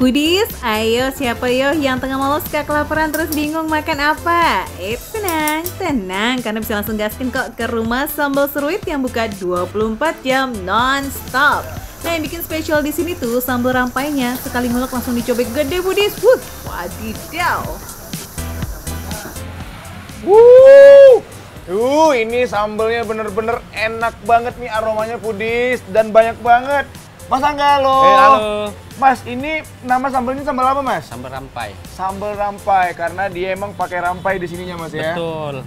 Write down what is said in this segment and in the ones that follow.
Foodies, ayo siapa yo yang tengah malas kelaparan terus bingung makan apa? Tenang, karena bisa langsung gaskin kok ke Rumah Sambal Seruit yang buka 24 jam non-stop. Nah, yang bikin spesial di sini tuh sambal rampainya, sekali ngulek langsung dicobek gede Foodies. Wadidaw. Ini sambalnya bener-bener enak banget nih aromanya Foodies dan banyak banget. Mas Angga, halo. Halo. Mas, ini nama sambalnya sambal apa, Mas? Sambal rampai. Sambal rampai karena dia emang pakai rampai di sininya, Mas ya. Betul.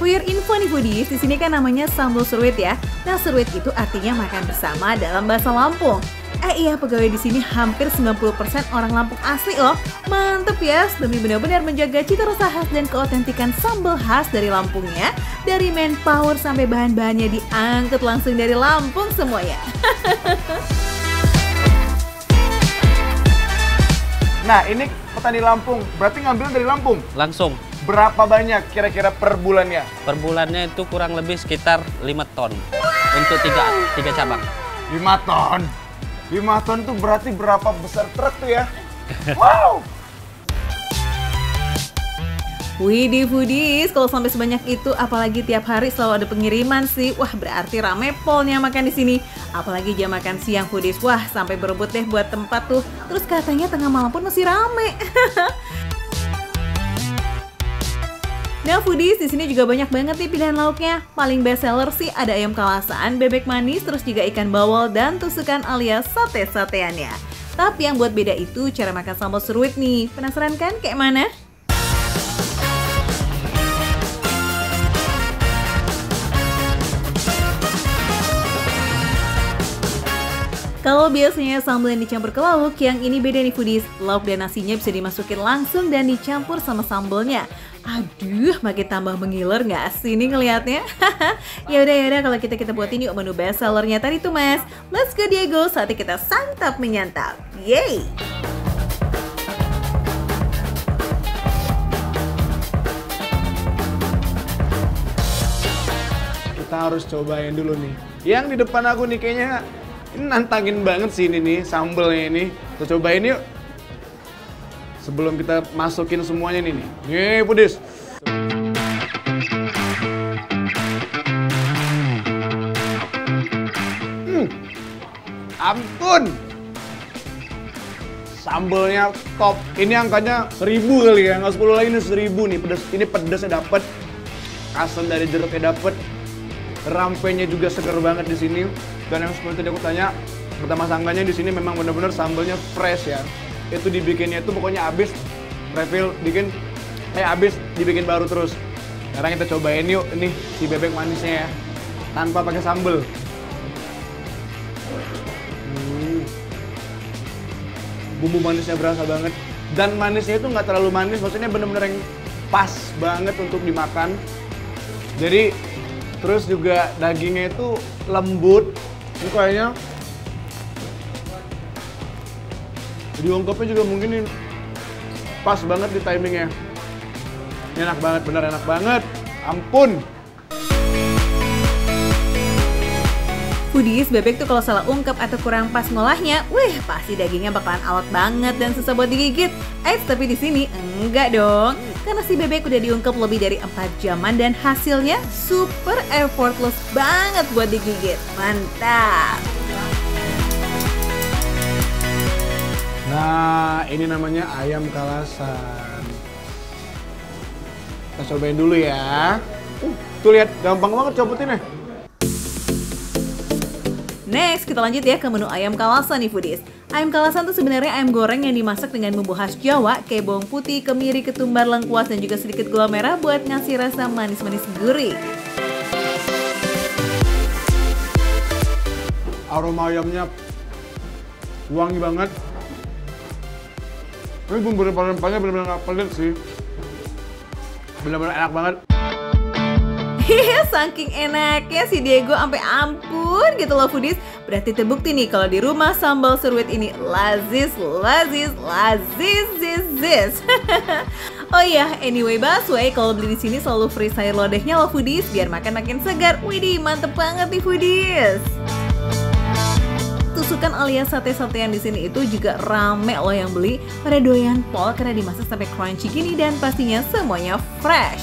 For your info nih Foodies, di sini kan namanya sambal seruit ya. Nah, seruit itu artinya makan bersama dalam bahasa Lampung. Iya, pegawai di sini hampir 90% orang Lampung asli loh. Mantep ya, demi benar-benar menjaga cita rasa khas dan keotentikan sambal khas dari Lampungnya. Dari manpower sampai bahan-bahannya diangkut langsung dari Lampung semuanya. Nah, ini petani Lampung, berarti ngambil dari Lampung? Langsung. Berapa banyak kira-kira per bulannya? Per bulannya itu kurang lebih sekitar 5 ton. Untuk tiga cabang. 5 ton? 5 ton tuh berarti berapa besar truk tuh ya? Wow! Widih Foodies, kalau sampai sebanyak itu, apalagi tiap hari selalu ada pengiriman sih. Wah, berarti rame pol nih yang makan di sini. Apalagi jam makan siang Foodies. Wah, sampai berebut deh buat tempat tuh. Terus katanya tengah malam pun masih rame. Nah Foodies, di sini juga banyak banget nih pilihan lauknya. Paling best seller sih ada ayam kalasan, bebek manis, terus juga ikan bawal dan tusukan alias sate-sateannya. Tapi yang buat beda itu cara makan sambal seruit nih. Penasaran kan kayak mana? Kalau biasanya sambal yang dicampur ke lauk, yang ini beda nih Foodies. Lauk dan nasinya bisa dimasukin langsung dan dicampur sama sambalnya. Aduh, makin tambah mengiler nggak sih ini ngelihatnya? Yaudah, kalau kita buatin yuk menu best sellernya tadi tuh Mas. Let's go Diego, saatnya kita santap menyantap. Yeay! Kita harus cobain dulu nih. Yang di depan aku nih kayaknya ini nantangin banget sih ini nih, sambalnya ini. Kita cobain yuk. Sebelum kita masukin semuanya nih. Nih, Foodies. Ampun. Sambalnya top. Ini angkanya 1000 kali ya, nggak 10 lagi nih, 1000 nih. Pedas, ini pedasnya dapet. Asam dari jeruknya dapet. Rampenya juga seger banget di sini. Dan yang seperti tadi aku tanya, pertama sangganya di sini memang benar-benar sambalnya fresh ya. Itu dibikinnya itu pokoknya habis refill bikin habis dibikin baru terus. Sekarang kita cobain yuk ini si bebek manisnya ya, tanpa pakai sambal. Bumbu manisnya berasa banget dan manisnya itu nggak terlalu manis, maksudnya bener-bener yang pas banget untuk dimakan. Jadi terus juga dagingnya itu lembut, ini kayaknya diungkapnya juga mungkin ini pas banget di timingnya. Ini enak banget, bener enak banget. Ampun. Foodies, bebek tuh kalau salah ungkep atau kurang pas ngolahnya, pasti dagingnya bakalan alot banget dan susah buat digigit. Tapi di sini enggak dong. Karena si bebek udah diungkep lebih dari 4 jaman dan hasilnya super effortless banget buat digigit. Mantap. Nah, ini namanya ayam kalasan. Kita cobain dulu ya. Tuh lihat, gampang banget cobutinnya. Next, kita lanjut ya ke menu ayam kalasan nih Foodies. Ayam kalasan tuh sebenarnya ayam goreng yang dimasak dengan bumbu khas Jawa, kayak bawang putih, kemiri, ketumbar, lengkuas, dan juga sedikit gula merah buat ngasih rasa manis-manis gurih. Aroma ayamnya wangi banget. Ini bumbu rempah-rempahnya benar-benar nggak pelit sih. Benar-benar enak banget. Saking enaknya si Diego sampai ampun gitu loh Foodies. Berarti terbukti nih kalau di Rumah Sambal Seruit ini lazis. Oh iya, anyway busway, kalau beli di sini selalu free sayur lodehnya loh Foodies, biar makan makin segar. Widih, mantep banget nih Foodies. tusukan alias sate-satean di sini itu juga rame loh yang beli. Pada doyan pol karena dimasak sampai crunchy gini dan pastinya semuanya fresh.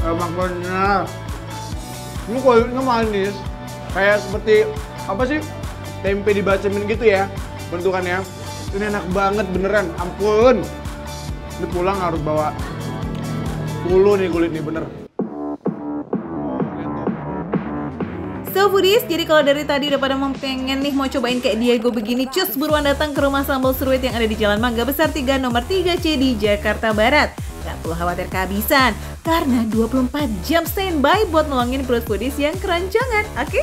Emang bener. Ini kulitnya manis. Kayak seperti apa sih? Tempe dibacemin gitu ya bentukannya. Ini enak banget beneran. Ampun. Ini pulang harus bawa 10 nih kulit nih bener. So foodies, jadi kalau dari tadi udah pada pengen nih mau cobain kayak Diego begini, cus buruan datang ke rumah Sambal Seruit yang ada di Jalan Mangga Besar 3 nomor 3C di Jakarta Barat. Gak perlu khawatir kehabisan, karena 24 jam standby buat nolongin perut foodies yang kerancangan, oke?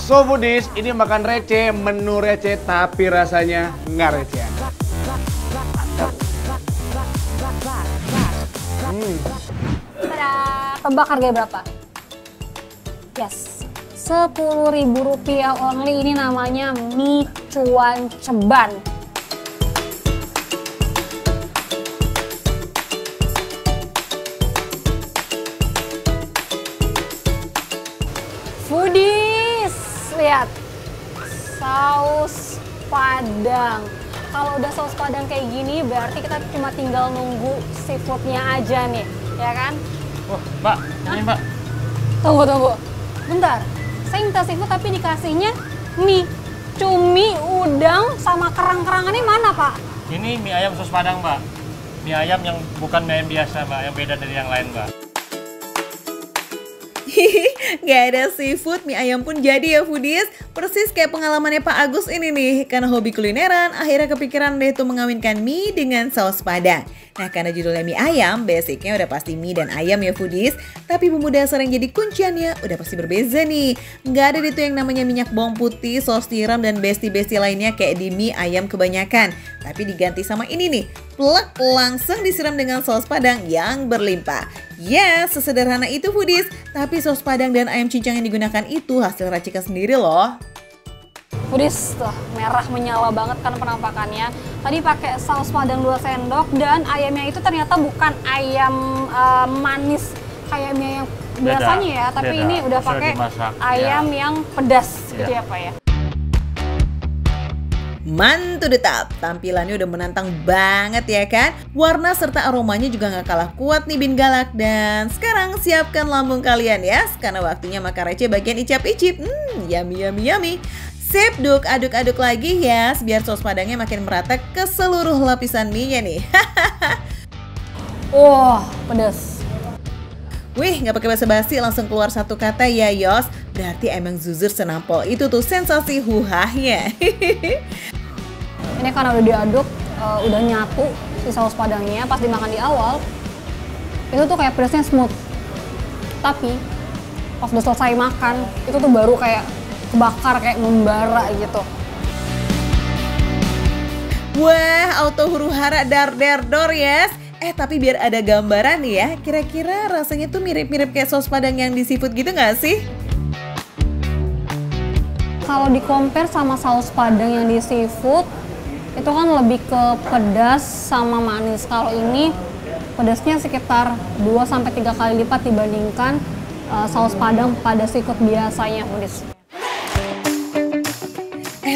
So foodies, ini makan receh, menu receh tapi rasanya nggak receh. Tada, tebak harganya berapa? Yes, Rp10.000 only. Ini namanya mie cuan ceban. Foodies, lihat saus padang. Kalau udah saus padang kayak gini berarti kita cuma tinggal nunggu seafoodnya aja nih, ya kan? Oh, Mbak, ini Mbak. Tunggu. Bentar, saya minta seafood tapi dikasihnya mie. Cumi, udang, sama kerang-kerangannya mana, Pak? Ini mie ayam sos padang, Mbak. Mie ayam yang bukan mie ayam biasa, Mbak, yang beda dari yang lain, Mbak. Gak ada seafood, mie ayam pun jadi ya foodies. Persis kayak pengalamannya Pak Agus ini nih. Karena hobi kulineran, akhirnya kepikiran deh tuh mengawinkan mie dengan saus padang. Nah karena judulnya mie ayam, basicnya udah pasti mie dan ayam ya foodies. Tapi bumbu dasar yang jadi kunciannya udah pasti berbeza nih. Gak ada itu yang namanya minyak bawang putih, saus tiram, dan besti-besti lainnya kayak di mie ayam kebanyakan. Tapi diganti sama ini nih, plek, langsung disiram dengan saus padang yang berlimpah. Ya, sesederhana itu foodies. Tapi saus padang dan ayam cincang yang digunakan itu hasil racikan sendiri loh. Foodies tuh merah menyala banget kan penampakannya. Tadi pakai saus padang 2 sendok dan ayamnya itu ternyata bukan ayam manis kayak mie ayam biasanya ya, tapi beda. ini udah pakai ayam yang pedas gitu ya Pak ya. Mantu detap, tampilannya udah menantang banget ya kan? Warna serta aromanya juga gak kalah kuat nih Bin Galak. Dan sekarang siapkan lambung kalian ya, karena waktunya makan receh bagian icap-icip. Yummy. Sip, aduk-aduk lagi ya, biar saus padangnya makin merata ke seluruh lapisan mie-nya nih. Wah, pedas. Wih, gak pakai basa-basi, langsung keluar satu kata ya Yos. Berarti emang Zuzur senampol itu tuh sensasi huhahnya. Ini karena udah diaduk, udah nyatu si saus padangnya pas dimakan di awal, itu tuh kayak pedasnya smooth. Tapi pas udah selesai makan, itu tuh baru kayak kebakar, kayak membara gitu. Wah, auto huru hara dar yes. Tapi biar ada gambaran nih ya, kira-kira rasanya tuh mirip-mirip kayak saus padang yang di seafood gitu gak sih? Kalau di-compare sama saus padang yang di seafood, itu kan lebih ke pedas sama manis. Kalau ini pedasnya sekitar 2-3 kali lipat dibandingkan saus padang pada seafood biasanya, foodies.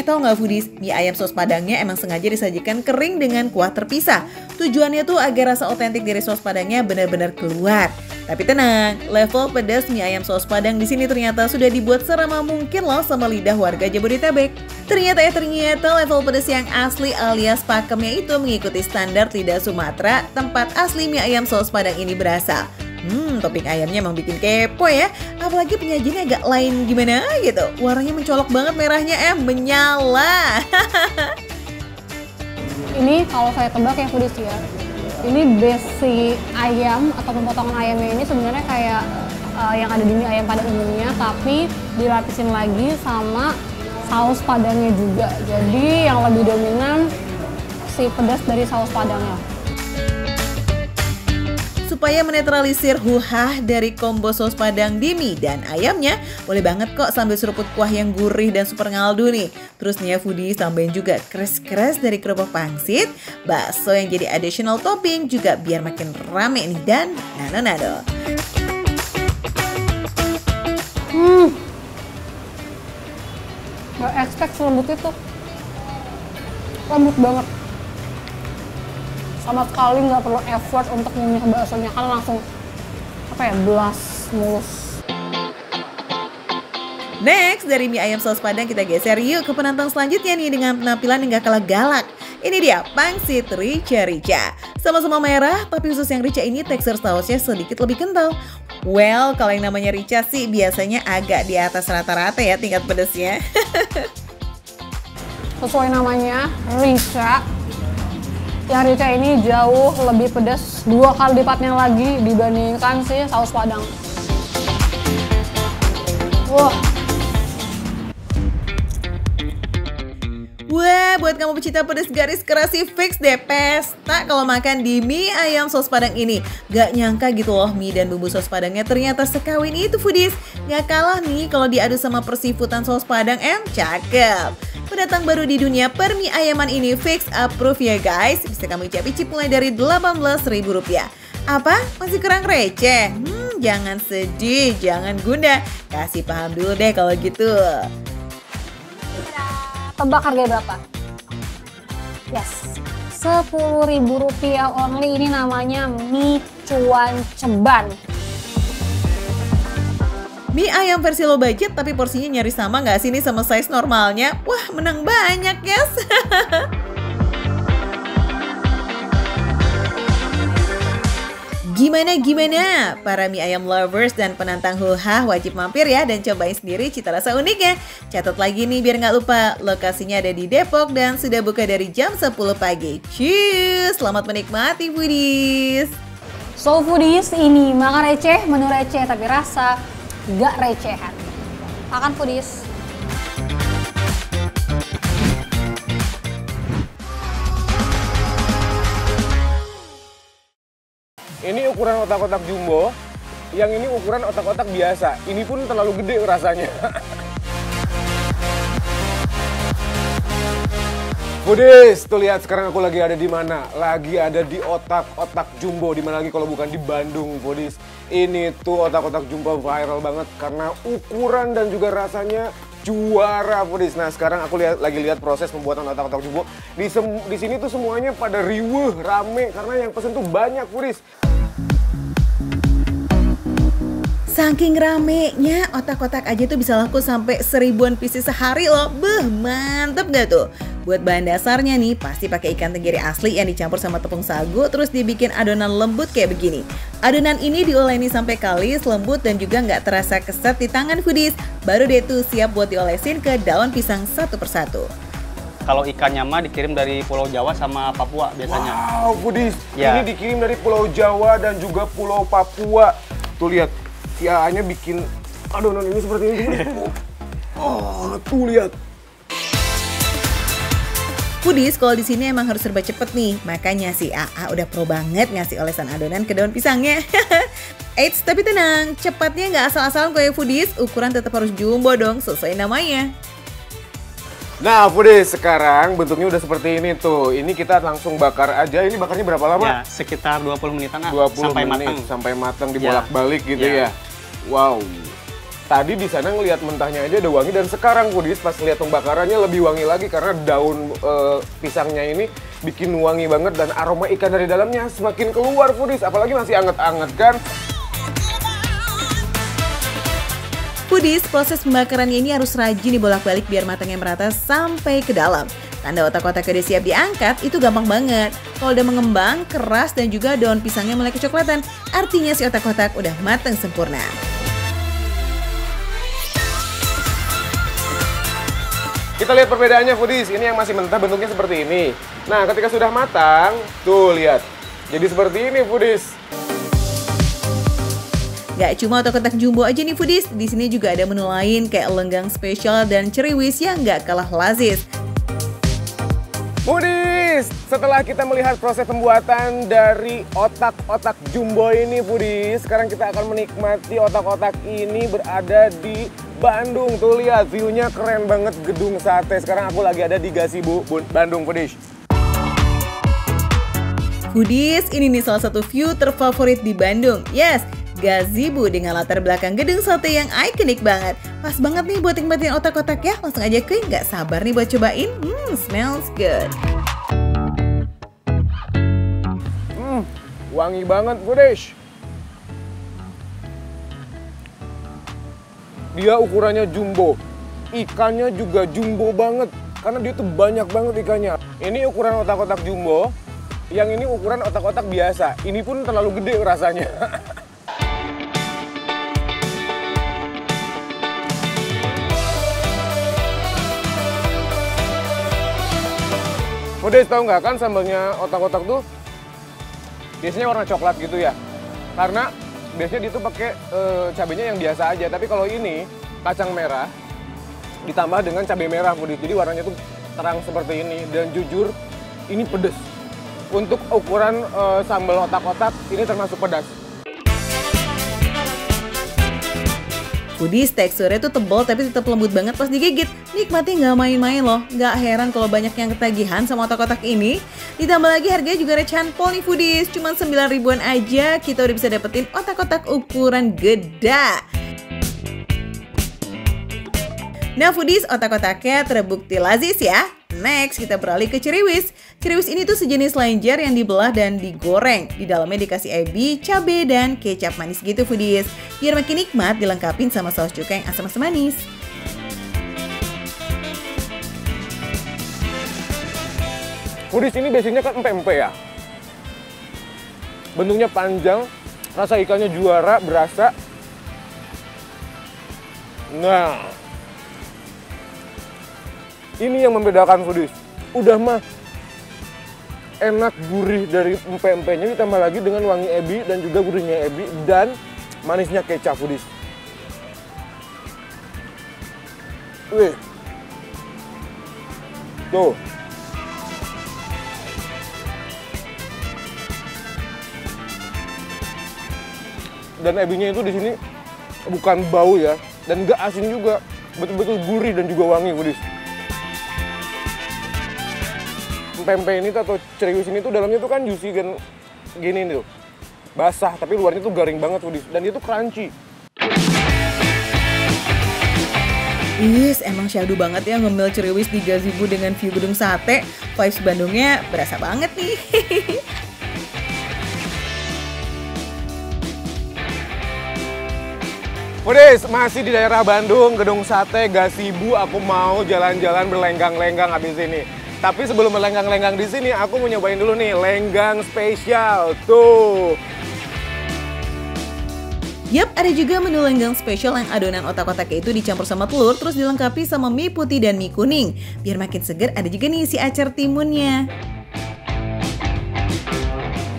Tau nggak foodies, mie ayam saus padangnya emang sengaja disajikan kering dengan kuah terpisah. Tujuannya tuh agar rasa otentik dari saus padangnya benar-benar keluar. Tapi tenang, level pedas mie ayam saus padang di sini ternyata sudah dibuat seramah mungkin loh sama lidah warga Jabodetabek. Ternyata level pedas yang asli alias pakemnya itu mengikuti standar lidah Sumatera, tempat asli mie ayam saus padang ini berasal. Topping ayamnya emang bikin kepo ya. Apalagi penyajiannya agak lain gimana gitu. Warnanya mencolok banget merahnya, menyala. Ini kalau saya tebak ya foodies ya, ini besi ayam atau potongan ayamnya ini sebenarnya kayak yang ada di mie ayam pada umumnya, tapi dilapisin lagi sama saus padangnya juga. Jadi yang lebih dominan si pedas dari saus padangnya. Supaya menetralisir huhah dari combo saus padang di mie dan ayamnya, boleh banget kok sambil seruput kuah yang gurih dan super ngaldu nih. Terus nih ya foodies, tambahin juga kres-kres dari kerupuk pangsit, bakso yang jadi additional topping juga biar makin rame nih dan nano-nano. Gak expect selembut itu. Lembut banget. Sama sekali nggak perlu effort untuk ngunyah baksonya, kan langsung belas mulus. Next, dari mie ayam saus padang kita geser yuk ke penantang selanjutnya nih dengan penampilan yang gak kalah galak. Ini dia pangsit rica-rica. Sama-sama merah, tapi khusus yang rica ini tekstur sausnya sedikit lebih kental. Well, kalau yang namanya rica sih biasanya agak di atas rata-rata ya tingkat pedesnya. Sesuai namanya, rica. Yang rica ini jauh lebih pedas, 2 kali lipatnya lagi dibandingkan si saus padang. Wah. Wah, buat kamu pecinta pedas garis keras sih fix deh pesta kalau makan di mie ayam saus padang ini. Gak nyangka gitu loh mie dan bumbu saus padangnya ternyata sekawin itu foodies. Gak kalah nih kalau diadu sama persifutan saus padang cakep. Pendatang baru di dunia permi ayaman ini fix approve ya guys. Bisa kamu icip-icip mulai dari Rp18.000. Apa? Masih kurang receh? Jangan sedih, jangan gundah. Kasih paham dulu deh kalau gitu. Tebak harganya berapa? Yes, Rp10.000 only. Ini namanya mie cuan ceban. Mie ayam versi low budget tapi porsinya nyaris sama nggak sih nih sama size normalnya? Wah, menang banyak guys. Gimana? Para mie ayam lovers dan penantang huhah wajib mampir ya dan cobain sendiri cita rasa uniknya. Catat lagi nih biar nggak lupa, lokasinya ada di Depok dan sudah buka dari jam 10 pagi. Cheers, selamat menikmati foodies. So foodies, ini makan receh, menu receh tapi rasa gak recehan. Makan foodies. Ini ukuran otak-otak jumbo, yang ini ukuran otak-otak biasa. Ini pun terlalu gede rasanya. Foodies, tuh lihat sekarang aku lagi ada di mana? Lagi ada di otak-otak jumbo, di mana lagi kalau bukan di Bandung, Foodies. Ini tuh otak-otak jumbo viral banget karena ukuran dan juga rasanya juara, Foodies. Nah, sekarang aku lagi lihat proses pembuatan otak-otak jumbo. Di sini tuh semuanya pada riweuh, rame karena yang pesen tuh banyak, Foodies. Saking ramenya, otak-otak aja tuh bisa laku sampai 1000-an pieces sehari loh. Beuh, mantep gak tuh? Buat bahan dasarnya nih, pasti pakai ikan tenggiri asli yang dicampur sama tepung sagu, terus dibikin adonan lembut kayak begini. Adonan ini dioleni sampai kalis, lembut, dan juga nggak terasa keset di tangan foodies. Baru deh tuh siap buat diolesin ke daun pisang satu persatu. Kalau ikannya mah dikirim dari Pulau Jawa sama Papua biasanya. Wow, Foodies, Ya. Ini dikirim dari Pulau Jawa dan juga Pulau Papua. Tuh lihat, si AA-nya bikin adonan ini seperti ini. Tuh lihat. Foodies, kalau di sini emang harus serba cepet nih, makanya si AA udah pro banget ngasih olesan adonan ke daun pisangnya. Eits, tapi tenang, cepatnya nggak asal-asalan kok ya Foodies, ukuran tetap harus jumbo dong, sesuai namanya. Nah, Foodies, sekarang bentuknya udah seperti ini tuh. Ini kita langsung bakar aja. Ini bakarnya berapa lama? Ya, sekitar 20 menitan 20 sampai menit matang. sampai matang dibolak-balik gitu Ya. ya. Wow. Tadi di sana ngelihat mentahnya aja udah wangi dan sekarang Foodies pas lihat pembakarannya lebih wangi lagi karena daun pisangnya ini bikin wangi banget dan aroma ikan dari dalamnya semakin keluar Foodies, apalagi masih anget-anget kan. Foodies, proses pembakarannya ini harus rajin dibolak-balik biar matangnya merata sampai ke dalam. Tanda otak-otak udah siap diangkat itu gampang banget. Kalau udah mengembang, keras dan juga daun pisangnya mulai kecoklatan, artinya si otak-otak udah matang sempurna. Kita lihat perbedaannya Foodies, ini yang masih mentah bentuknya seperti ini. Nah, ketika sudah matang, tuh lihat. Jadi seperti ini Foodies. Gak cuma otak-otak jumbo aja nih Foodies, di sini juga ada menu lain kayak lenggang spesial dan ceriwis yang gak kalah lazis. Foodies, Foodies, setelah kita melihat proses pembuatan dari otak-otak jumbo ini Foodies, sekarang kita akan menikmati otak-otak ini berada di Bandung. Tuh lihat, view-nya keren banget, gedung sate. Sekarang aku lagi ada di Gazebo Bandung Foodies. Foodies, ini nih salah satu view terfavorit di Bandung. Yes, Gazebo dengan latar belakang gedung sate yang ikonik banget. Pas banget nih buat nikmatin otak-otak ya. Langsung aja kuy, nggak sabar nih buat cobain. Smells good. Wangi banget Foodies. Dia ukurannya jumbo. Ikannya juga jumbo banget. Karena dia tuh banyak banget ikannya. Ini ukuran otak-otak jumbo. Yang ini ukuran otak-otak biasa. Ini pun terlalu gede rasanya. Foodies, tahu nggak kan sambalnya otak-otak tuh biasanya warna coklat gitu ya. Karena biasanya dia tuh pakai cabenya yang biasa aja. Tapi kalau ini kacang merah ditambah dengan cabai merah Foodies. Jadi warnanya tuh terang seperti ini. Dan jujur ini pedes. Untuk ukuran sambal otak-otak ini termasuk pedas. Foodies, teksturnya tuh tebal tapi tetap lembut banget pas digigit. Nikmatnya nggak main-main loh. Nggak heran kalau banyak yang ketagihan sama otak-otak ini. Ditambah lagi harganya juga recehan pol nih Foodies. Cuman 9 ribuan aja kita udah bisa dapetin otak-otak ukuran gede. Nah Foodies, otak-otaknya terbukti lazis ya. Next, kita beralih ke ceriwis. Ceriwis ini tuh sejenis lenjer yang dibelah dan digoreng. Di dalamnya dikasih ebi, cabai, dan kecap manis gitu Foodies. Biar makin nikmat, dilengkapin sama saus cuka yang asam-asam manis. Foodies, ini biasanya kan empek-empek ya. Bentuknya panjang, rasa ikannya juara, berasa. Nah, ini yang membedakan Foodies. Udah mah enak gurih dari empek-empeknya, ditambah lagi dengan wangi ebi dan juga gurihnya ebi dan manisnya kecap Foodies. Wih. Tuh. Dan ebinya itu di sini bukan bau ya, dan nggak asin juga. Betul-betul gurih dan juga wangi Foodies. Pempek ini atau ceriwis ini tuh dalamnya tuh kan juicy kan gini nih tuh. Basah tapi luarnya tuh garing banget Foodies dan itu crunchy. Yes, emang syahdu banget ya ngemil ceriwis di Gazebo dengan view gedung sate. Vibes Bandungnya berasa banget nih. Foodies, masih di daerah Bandung, gedung sate Gazebo. Aku mau jalan-jalan berlenggang-lenggang habis ini. Tapi sebelum berlenggang-lenggang di sini, aku mau nyobain dulu nih lenggang spesial. Tuh. Yap, ada juga menu lenggang spesial yang adonan otak-otaknya itu dicampur sama telur, terus dilengkapi sama mie putih dan mie kuning. Biar makin seger, ada juga nih si acar timunnya.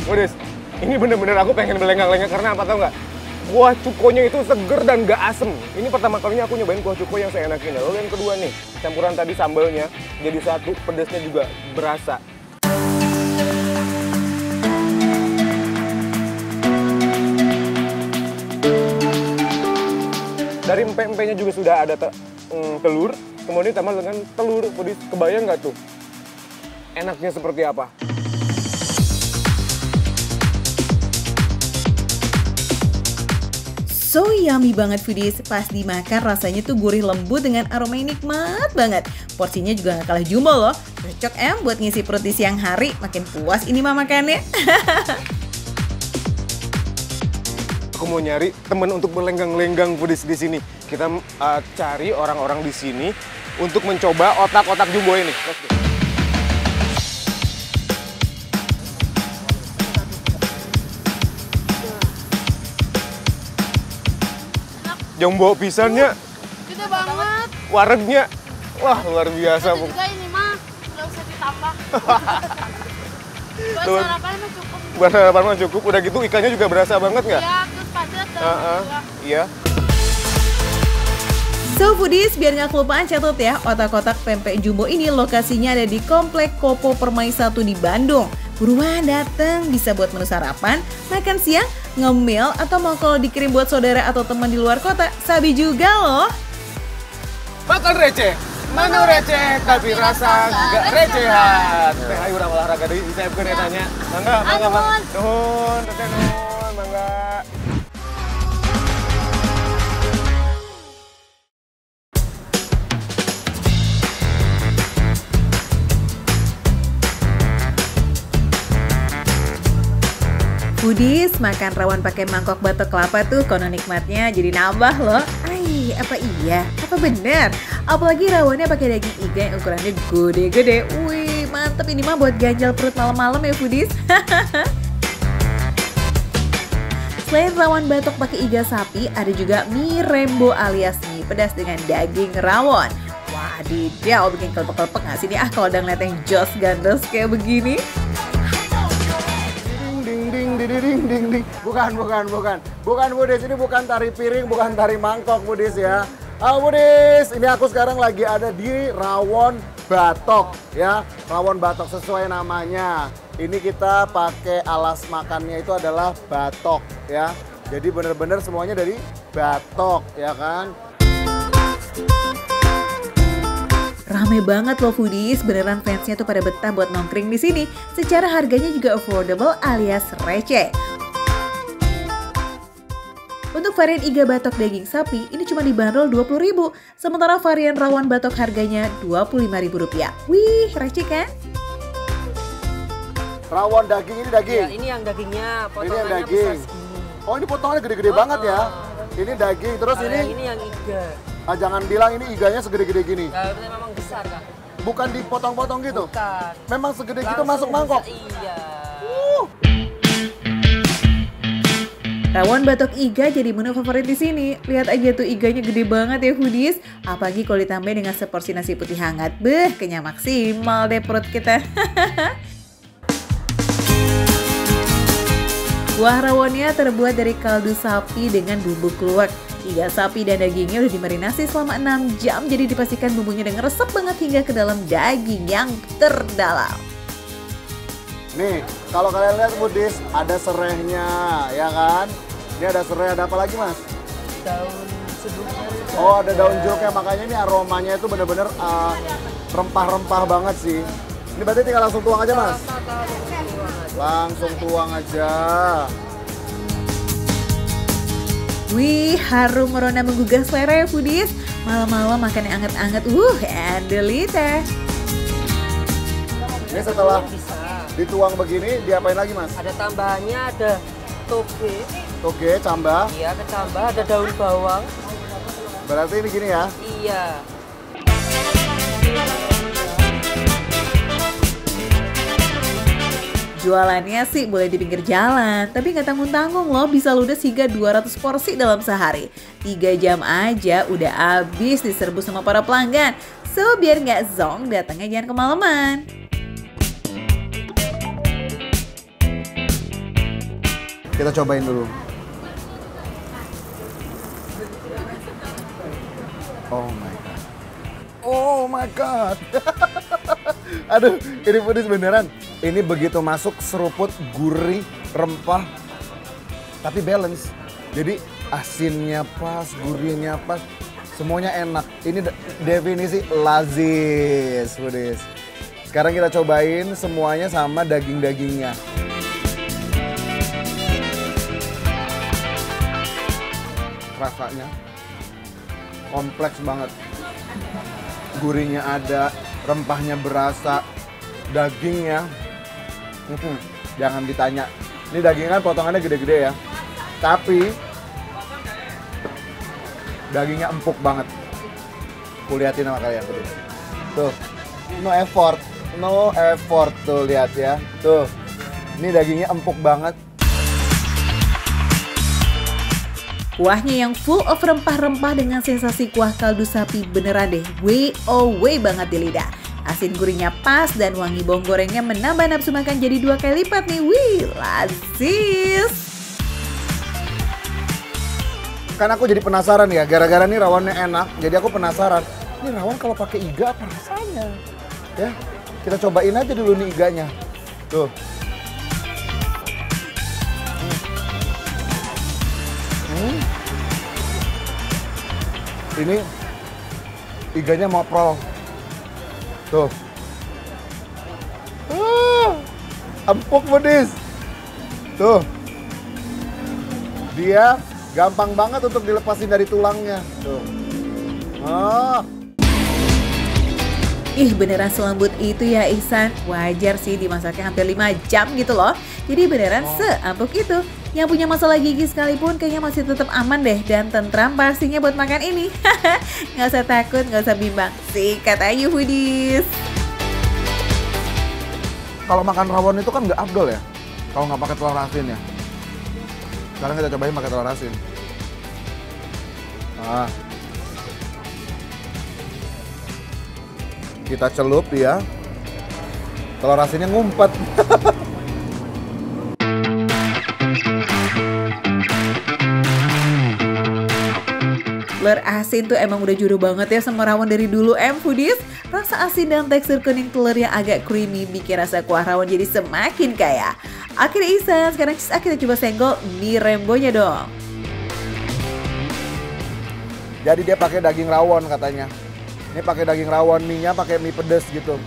Foodies, ini bener-bener aku pengen berlenggang-lenggang karena apa tau nggak? Kuah cukonya itu seger dan gak asem. Ini pertama kalinya aku nyobain kuah cuko yang seenak ini. Lalu yang kedua nih, campuran tadi sambalnya jadi satu, pedasnya juga berasa. Dari empek-empeknya juga sudah ada telur, kemudian ditambah dengan telur. Foodies, kebayang nggak tuh enaknya seperti apa? So yummy banget Foodies, pas dimakan rasanya tuh gurih lembut dengan aroma yang nikmat banget. Porsinya juga gak kalah jumbo loh. Cocok buat ngisi perut di siang hari, makin puas ini mah makannya. Aku mau nyari temen untuk berlenggang-lenggang Foodies di sini. Kita cari orang-orang di sini untuk mencoba otak-otak jumbo ini. Let's go. Jumbo pisannya, Gede banget. waregnya, wah luar biasa. Ada juga ini mah, nggak usah ditambah. Buat Tuh. sarapan mah cukup. Buat sarapan mah cukup, udah gitu ikannya juga berasa banget nggak? Iya, terus padat dan juga. Iya. So So foodies, biar nggak kelupaan catat ya, otak-otak pempek jumbo ini lokasinya ada di Komplek Kopo Permai 1 di Bandung. Buruan dateng, bisa buat menu sarapan, makan siang, ngemil, atau mau kalau dikirim buat saudara atau teman di luar kota, sabi juga loh. Makan receh, menu receh tapi rasa gak recehan. Ayo udah olahraga deh, saya bukan ya tanya. Mangga, nuhun, mangga. Foodies, makan rawon pakai mangkok batok kelapa tuh konon nikmatnya jadi nambah loh. Ay, apa iya? Apa bener? Apalagi rawonnya pakai daging iga yang ukurannya gede-gede. Wih, mantep ini mah buat ganjal perut malam-malam ya foodies. Selain rawon batok pakai iga sapi, ada juga mie rembo alias mie pedas dengan daging rawon. Wadidaw, bikin kelepek-kelepek gak sih nih kalau udah ngeliat yang jos gandos kayak begini? Ding. Bukan Budis, ini bukan tari piring, bukan tari mangkok Budis ya. Budis, ini aku sekarang lagi ada di rawon batok ya. Rawon batok sesuai namanya. Ini kita pakai alas makannya itu adalah batok ya. Jadi bener-bener semuanya dari batok ya kan. Rame banget loh foodies, beneran fansnya tuh pada betah buat nongkring di sini. Secara harganya juga affordable alias receh. Untuk varian iga batok daging sapi, ini cuma dibanderol Rp20.000. Sementara varian rawon batok harganya Rp25.000. Wih, receh kan? Rawon daging ini daging? Ya, ini yang dagingnya, ini yang potongannya daging. besar segini. Oh ini potongannya gede-gede banget ya? Ini daging, terus Kalau ini yang iga. Jangan bilang ini iganya segede-gede gini. Ya, itu memang besar kan? Bukan dipotong-potong gitu? Bukan. Memang segede gitu Langsung masuk mangkok? Iya. Rawon batok iga jadi menu favorit di sini. Lihat aja tuh iganya gede banget ya foodies. Apalagi kalau ditambah dengan seporsi nasi putih hangat. Beh, kenyang maksimal deh perut kita. Kuah rawonnya terbuat dari kaldu sapi dengan bumbu kluwek. Iga sapi dan dagingnya udah dimarinasi selama 6 jam, jadi dipastikan bumbunya udah ngeresep banget hingga ke dalam daging yang terdalam. Nih, kalau kalian lihat Budis, ada serehnya, ya kan? Ini ada serai, ada apa lagi mas? Daun jeruknya. Oh, ada daun jeruknya, makanya ini aromanya itu bener-bener rempah-rempah banget sih. Ini berarti tinggal langsung tuang aja mas? Langsung tuang aja. Wih, harum merona menggugah selera ya foodies. Malam-malam makan yang anget-anget, endelite. Ini setelah dituang begini, diapain lagi mas? Ada tambahannya, ada toge. Toge, cambah. Iya, kecambah, ada daun bawang. Berarti ini gini ya? Iya. Jualannya sih boleh di pinggir jalan, tapi nggak tanggung-tanggung loh, bisa ludes hingga 200 porsi dalam sehari. 3 jam aja udah habis diserbu sama para pelanggan. So, biar nggak zonk, datangnya jangan kemalaman. Kita cobain dulu. Oh my god. Aduh, ini pedes beneran. Ini begitu masuk seruput, gurih, rempah, tapi balance. Jadi asinnya pas, gurihnya pas, semuanya enak. Ini definisi lazis, pedes. Sekarang kita cobain semuanya sama daging-dagingnya. Rasanya kompleks banget. Gurihnya ada, rempahnya berasa, dagingnya jangan ditanya. Ini dagingnya kan potongannya gede-gede ya, tapi dagingnya empuk banget. Kulihatin sama kalian tuh, no effort tuh, lihat ya, tuh, ini dagingnya empuk banget. Kuahnya yang full of rempah-rempah dengan sensasi kuah kaldu sapi beneran deh, way banget di lidah. Asin gurihnya pas dan wangi bawang gorengnya menambah nafsu makan jadi 2 kali lipat nih, wih lazis. Kan aku jadi penasaran ya, gara-gara nih rawonnya enak, jadi aku penasaran. Ini rawon kalau pakai iga apa rasanya? Ya, kita cobain aja dulu nih iganya. Tuh. Ini iganya moprol. Tuh. Empuk pedis. Tuh. Dia gampang banget untuk dilepasin dari tulangnya. Tuh. Ih, beneran selembut itu ya Ihsan. Wajar sih dimasaknya hampir 5 jam gitu loh. Jadi beneran seempuk itu. Yang punya masalah gigi sekalipun kayaknya masih tetap aman deh dan tentram pastinya buat makan ini. Nggak usah takut, nggak usah bimbang. Sikat aja foodies. Kalau makan rawon itu kan nggak afdol ya, kalau nggak pakai telur asin ya. Sekarang kita cobain pakai telur asin. Nah. Kita celup dia. Telur asinnya ngumpet. Telur asin tuh emang udah juru banget ya sama rawon dari dulu foodies. Rasa asin dan tekstur kuning telur yang agak creamy bikin rasa kuah rawon jadi semakin kaya. Akhirnya Ihsan, sekarang kita coba senggol mie rembonya dong. Jadi dia pakai daging rawon katanya. Ini pakai daging rawon, mie-nya pakai mie pedes gitu.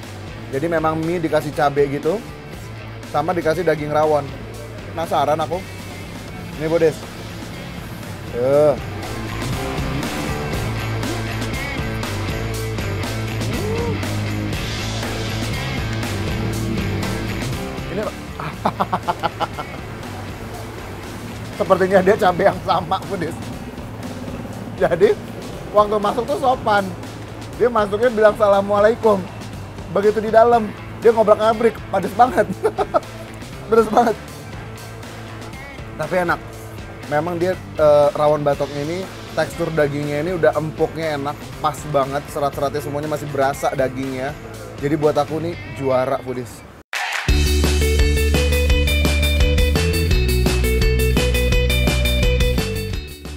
Jadi memang mie dikasih cabai gitu, sama dikasih daging rawon. Penasaran aku. Ini Bodes. Ini sepertinya dia cabai yang sama, Bodes. Jadi waktu masuk tuh sopan. Dia masuknya bilang assalamualaikum. Begitu di dalam dia ngobrak-ngabrik, pedes banget. Pedes banget. Tapi enak. Memang dia rawon batoknya ini tekstur dagingnya ini udah empuknya enak, pas banget, serat-seratnya semuanya masih berasa dagingnya. Jadi buat aku nih juara foodies.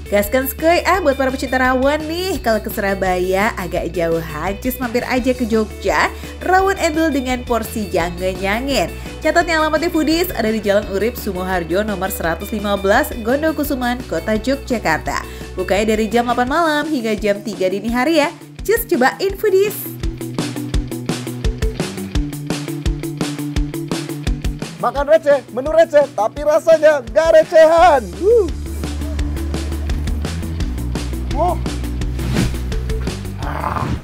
Gaskan skuy buat para pecinta rawon nih. Kalau ke Surabaya agak jauh cus mampir aja ke Jogja. Rawon Endul dengan porsi yang ngenyangin. Catatnya alamatnya foodies ada di Jalan Urip Sumoharjo nomor 115 Gondokusuman, Kota Yogyakarta. Bukanya dari jam 8 malam hingga jam 3 dini hari ya. Cus cobain foodies. Makan receh, menu receh, tapi rasanya gak recehan.